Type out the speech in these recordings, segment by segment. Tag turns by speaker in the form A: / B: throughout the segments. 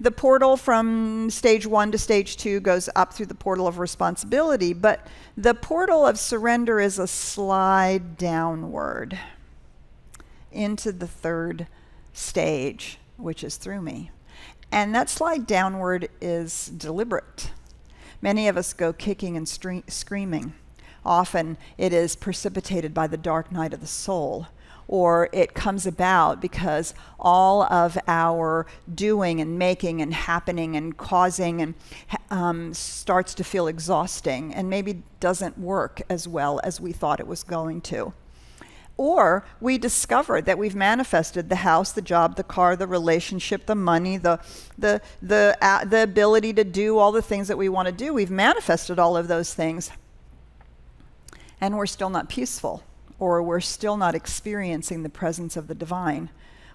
A: the portal from stage 1 to stage 2 goes up through the portal of responsibility, but the portal of surrender is a slide downward into the third stage, which is through me. And that slide downward is deliberate. Many of us go kicking and screaming. Often it is precipitated by the dark night of the soul, or it comes about because all of our doing and making and happening and causing and starts to feel exhausting and maybe doesn't work as well as we thought it was going to. Or we discover that we've manifested the house, the job, the car, the relationship, the money, the ability to do all the things that we want to do. We've manifested all of those things, and we're still not peaceful, or we're still not experiencing the presence of the divine.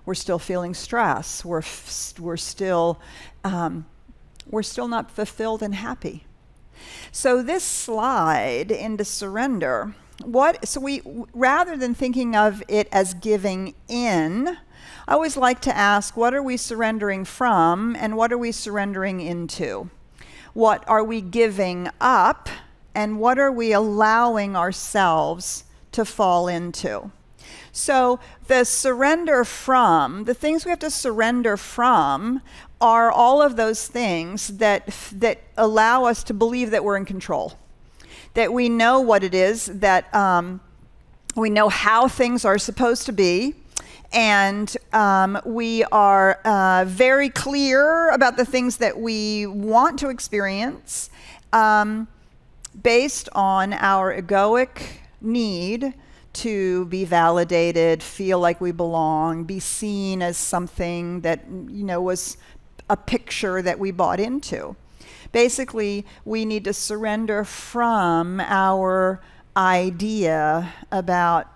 A: We're still feeling stress. We're still not fulfilled and happy. So this slide into surrender. So we, rather than thinking of it as giving in, I always like to ask, what are we surrendering from and what are we surrendering into? What are we giving up and what are we allowing ourselves to fall into? So the surrender from, the things we have to surrender from are all of those things that allow us to believe that we're in control. That we know what it is, that we know how things are supposed to be, and we are very clear about the things that we want to experience based on our egoic need to be validated, feel like we belong, be seen as something that, was a picture that we bought into. Basically, we need to surrender from our idea about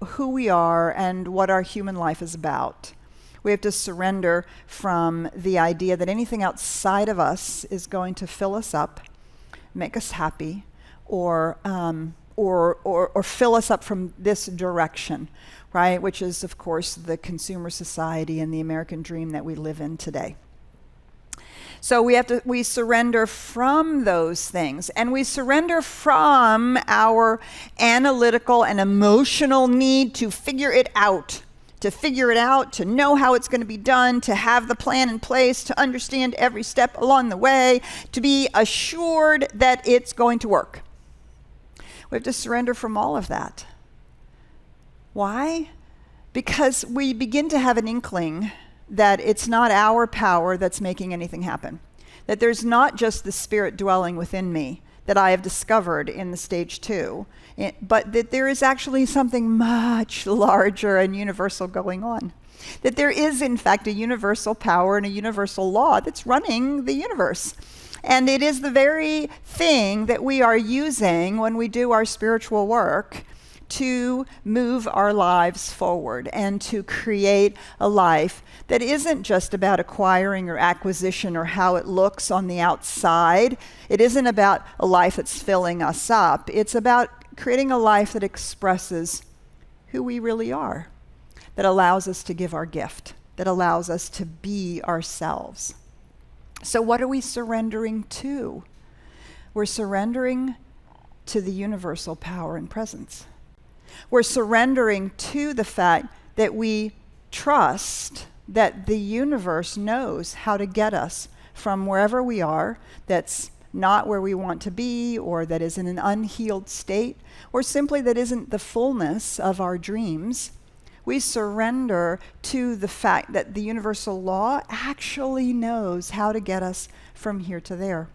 A: who we are and what our human life is about. We have to surrender from the idea that anything outside of us is going to fill us up, make us happy, or fill us up from this direction, right? Which is, of course, the consumer society and the American dream that we live in today. So we surrender from those things, and we surrender from our analytical and emotional need to figure it out, to know how it's going to be done, to have the plan in place, to understand every step along the way, to be assured that it's going to work. We have to surrender from all of that. Why? Because we begin to have an inkling that it's not our power that's making anything happen. That there's not just the spirit dwelling within me that I have discovered in the stage 2, but that there is actually something much larger and universal going on. That there is, in fact, a universal power and a universal law that's running the universe. And it is the very thing that we are using when we do our spiritual work to move our lives forward and to create a life that isn't just about acquiring or acquisition or how it looks on the outside. It isn't about a life that's filling us up. It's about creating a life that expresses who we really are, that allows us to give our gift, that allows us to be ourselves. So what are we surrendering to? We're surrendering to the universal power and presence. We're surrendering to the fact that we trust that the universe knows how to get us from wherever we are that's not where we want to be, or that is in an unhealed state, or simply that isn't the fullness of our dreams. We surrender to the fact that the universal law actually knows how to get us from here to there.